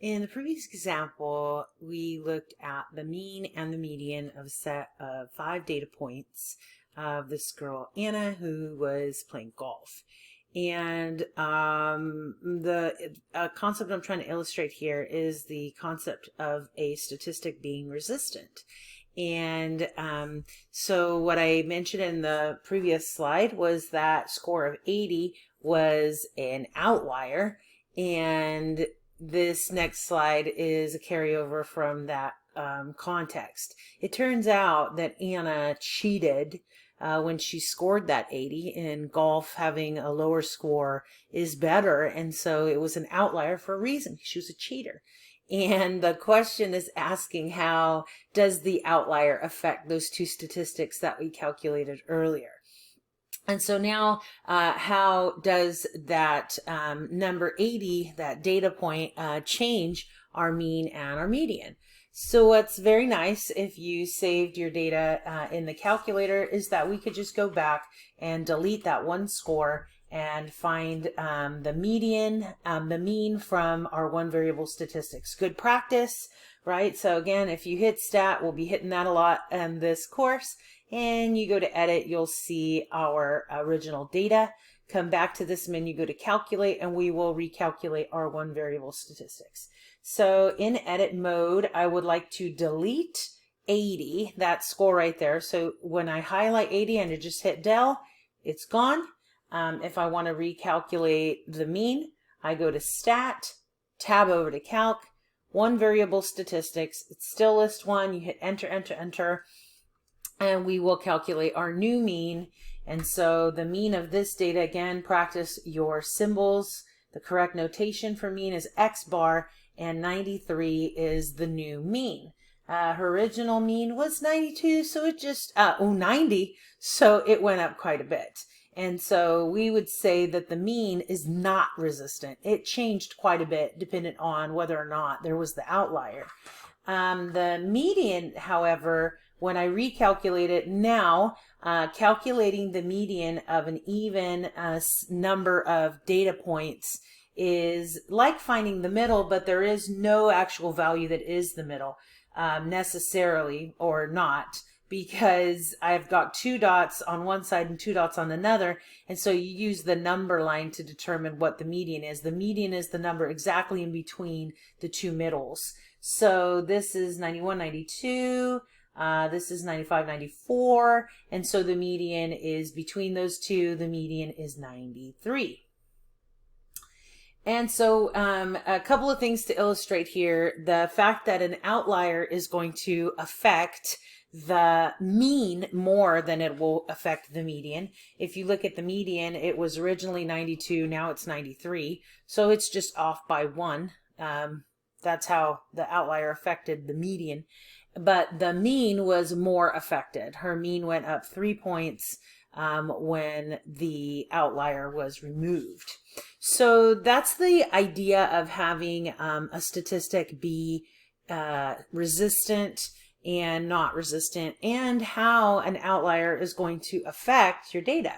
In the previous example, we looked at the mean and the median of a set of 5 data points of this girl, Anna, who was playing golf. And the concept I'm trying to illustrate here is the concept of a statistic being resistant. And so what I mentioned in the previous slide was that score of 80 was an outlier, and this next slide is a carryover from that context. It turns out that Anna cheated when she scored that 80. In golf, having a lower score is better, and so it was an outlier for a reason. She was a cheater. And the question is asking, how does the outlier affect those two statistics that we calculated earlier? And so now, how does that number 80, that data point, change our mean and our median? So what's very nice if you saved your data in the calculator is that we could just go back and delete that one score and find the median, the mean from our one variable statistics. Good practice, right? So again, if you hit stat, we'll be hitting that a lot in this course, and you go to edit, you'll see our original data. Come back to this menu, go to calculate, and we will recalculate our one variable statistics. So in edit mode, I would like to delete 80, that score right there. So when I highlight 80 and I just hit del, it's gone. If I want to recalculate the mean, I go to stat, tab over to calc, one variable statistics. It's still list one. You hit enter, enter, enter, and we will calculate our new mean. And so the mean of this data, again, practice your symbols. The correct notation for mean is X bar, and 93 is the new mean. Her original mean was 92, so it just, 90, so it went up quite a bit. And so we would say that the mean is not resistant. It changed quite a bit depending on whether or not there was the outlier. The median, however, when I recalculate it now, calculating the median of an even number of data points is like finding the middle, but there is no actual value that is the middle necessarily, or not, because I've got 2 dots on one side and 2 dots on another, and so you use the number line to determine what the median is. The median is the number exactly in between the two middles. So this is 91, 92, this is 95, 94, and so the median is between those two. The median is 93. And so a couple of things to illustrate here. The fact that an outlier is going to affect the mean more than it will affect the median. If you look at the median, it was originally 92, now it's 93. So it's just off by 1. That's how the outlier affected the median. But the mean was more affected. Her mean went up 3 points when the outlier was removed. So that's the idea of having a statistic be resistant and not resistant, and how an outlier is going to affect your data.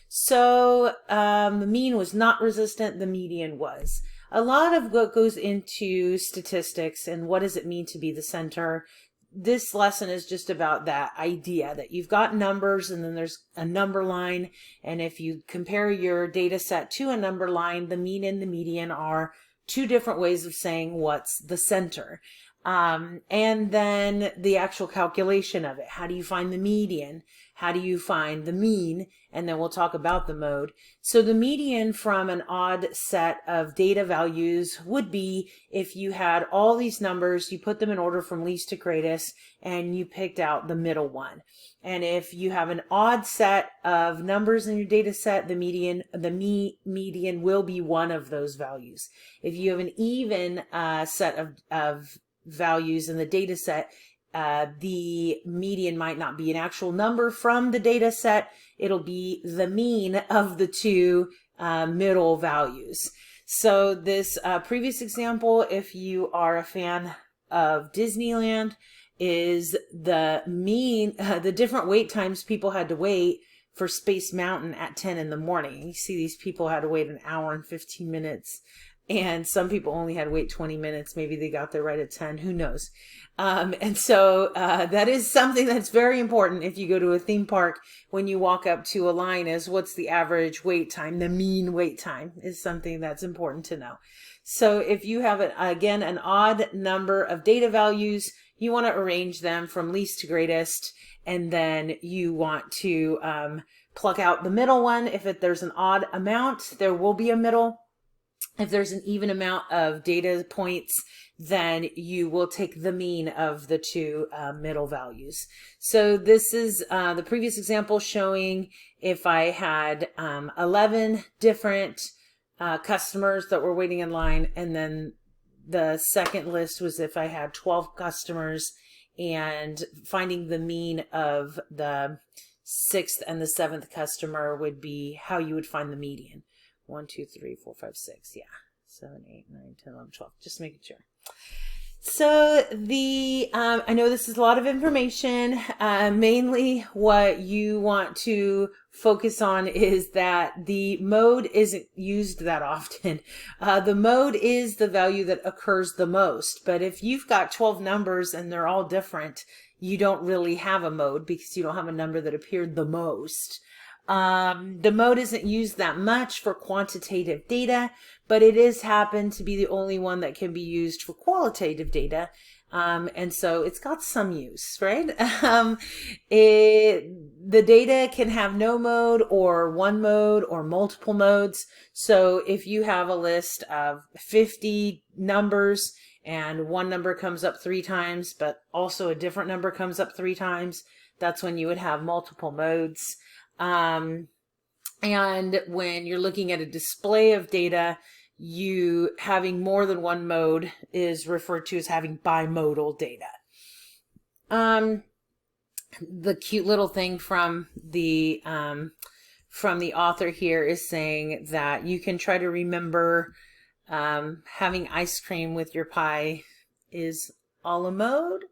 So the mean was not resistant, the median was. A lot of what goes into statistics and what does it mean to be the center, this lesson is just about that idea that you've got numbers and then there's a number line, and if you compare your data set to a number line, the mean and the median are two different ways of saying what's the center. And then the actual calculation of it. How do you find the median? How do you find the mean? And then we'll talk about the mode. So the median from an odd set of data values would be if you had all these numbers, you put them in order from least to greatest, and you picked out the middle one. And if you have an odd set of numbers in your data set, the median will be one of those values. If you have an even set of values in the data set, the median might not be an actual number from the data set. It'll be the mean of the two middle values. So this previous example, if you are a fan of Disneyland, is the mean, the different wait times people had to wait for Space Mountain at 10 in the morning. You see these people had to wait an hour and 15 minutes and some people only had to wait 20 minutes. Maybe they got there right at 10, who knows. And so that is something that's very important if you go to a theme park. When you walk up to a line, is what's the average wait time, the mean wait time is something that's important to know. So if you have, again, an odd number of data values, you want to arrange them from least to greatest, and then you want to pluck out the middle one. If there's an odd amount, there will be a middle. If there's an even amount of data points, then you will take the mean of the two middle values. So this is the previous example showing if I had 11 different customers that were waiting in line, and then the second list was if I had 12 customers, and finding the mean of the 6th and the 7th customer would be how you would find the median. 1, 2, 3, 4, 5, 6. Yeah. 7, 8, 9, 10, 11, 12. Just making sure. So I know this is a lot of information. Mainly what you want to focus on is that the mode isn't used that often. The mode is the value that occurs the most. But if you've got 12 numbers and they're all different, you don't really have a mode because you don't have a number that appeared the most. The mode isn't used that much for quantitative data, but it is happened to be the only one that can be used for qualitative data. And so it's got some use, right? The data can have no mode or one mode or multiple modes. So if you have a list of 50 numbers and one number comes up 3 times, but also a different number comes up 3 times, that's when you would have multiple modes. And when you're looking at a display of data, you having more than one mode is referred to as having bimodal data. The cute little thing from the author here is saying that you can try to remember having ice cream with your pie is a la mode.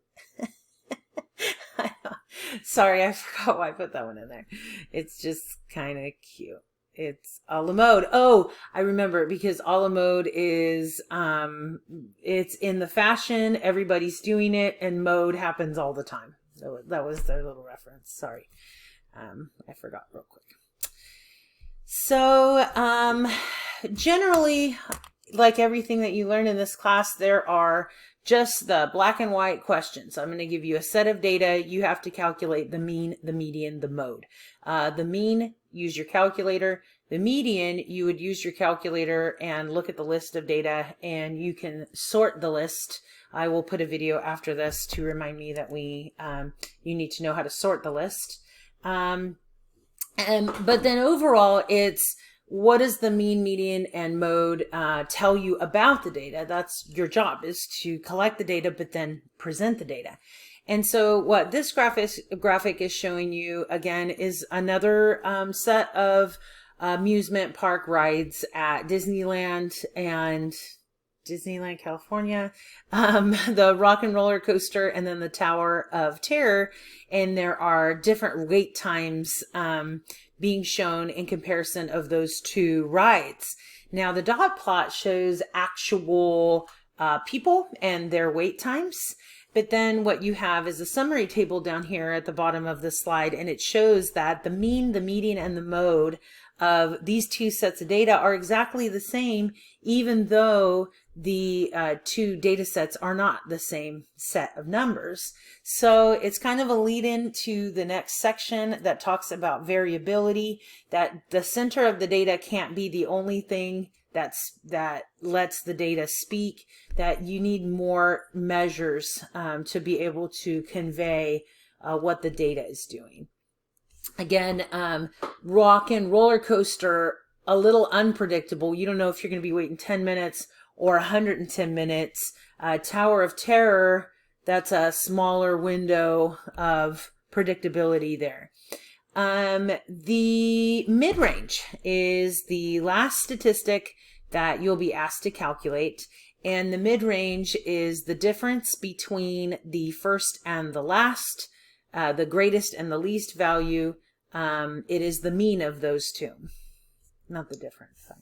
Sorry, I forgot why I put that one in there. It's just kind of cute. It's a la mode. Oh, I remember it because a la mode is, it's in the fashion, everybody's doing it, and mode happens all the time. So that was their little reference. Sorry. I forgot real quick. So, generally, like everything that you learn in this class, there are just the black and white questions. I'm going to give you a set of data. You have to calculate the mean, the median, the mode. The mean, use your calculator. The median, you would use your calculator and look at the list of data, and you can sort the list. I will put a video after this to remind me that you need to know how to sort the list. But then overall, it's what does the mean, median, and mode tell you about the data? That's your job, is to collect the data, but then present the data. And so what this graphic is showing you, again, is another set of amusement park rides at Disneyland and Disneyland, California, the Rock and Roller Coaster, and then the Tower of Terror. And there are different wait times being shown in comparison of those two rides. Now the dot plot shows actual people and their wait times, but then what you have is a summary table down here at the bottom of the slide, and it shows that the mean, the median, and the mode of these two sets of data are exactly the same, even though the two data sets are not the same set of numbers. So it's kind of a lead in to the next section that talks about variability, that the center of the data can't be the only thing that lets the data speak, that you need more measures to be able to convey what the data is doing. Again, Rock and Roller Coaster, a little unpredictable. You don't know if you're going to be waiting 10 minutes or 110 minutes. Tower of Terror, that's a smaller window of predictability there. The mid-range is the last statistic that you'll be asked to calculate. And the mid-range is the difference between the first and the last, the greatest and the least value. It is the mean of those two, not the difference. Sorry.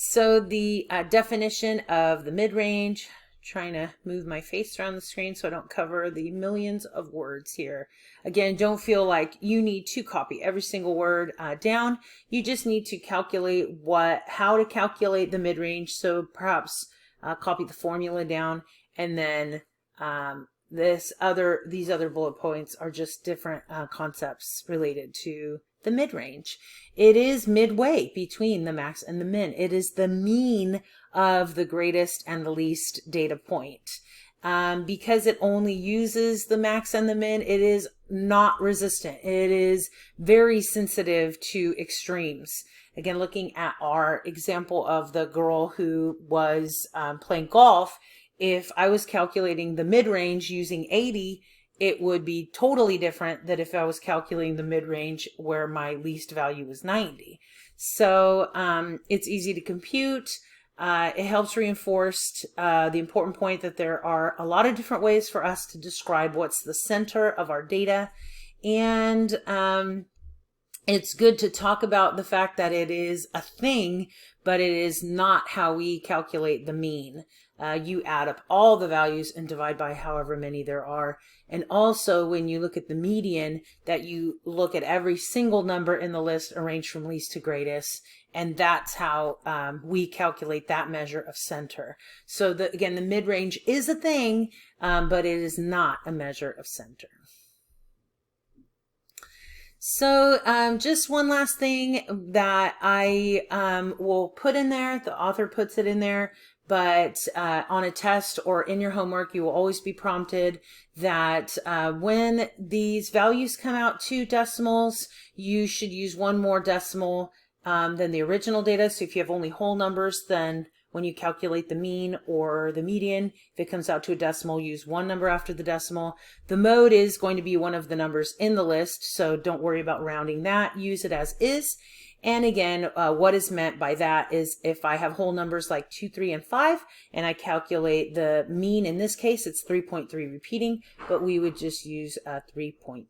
So the definition of the mid-range, trying to move my face around the screen so I don't cover the millions of words here. Again, don't feel like you need to copy every single word down. You just need to calculate how to calculate the mid-range. So perhaps copy the formula down, and then these other bullet points are just different concepts related to the mid-range. It is midway between the max and the min. It is the mean of the greatest and the least data point. Because it only uses the max and the min, it is not resistant. It is very sensitive to extremes. Again, looking at our example of the girl who was playing golf, if I was calculating the mid-range using 80, it would be totally different than if I was calculating the mid-range where my least value was 90. So it's easy to compute. It helps reinforce the important point that there are a lot of different ways for us to describe what's the center of our data. And it's good to talk about the fact that it is a thing, but it is not how we calculate the mean. You add up all the values and divide by however many there are. And also when you look at the median, that you look at every single number in the list arranged from least to greatest. And that's how we calculate that measure of center. So again, the mid-range is a thing, but it is not a measure of center. So just one last thing that I will put in there, the author puts it in there, but on a test or in your homework, you will always be prompted that when these values come out to decimals, you should use one more decimal than the original data. So if you have only whole numbers, then when you calculate the mean or the median, if it comes out to a decimal, use one number after the decimal. The mode is going to be one of the numbers in the list, so don't worry about rounding that. Use it as is. And again, what is meant by that is if I have whole numbers like 2, 3, and 5, and I calculate the mean, in this case, it's 3.3 repeating, but we would just use 3.3.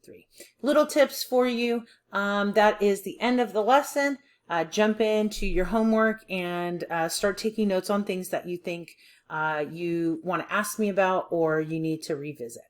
Little tips for you. That is the end of the lesson. Jump into your homework and start taking notes on things that you think you want to ask me about or you need to revisit.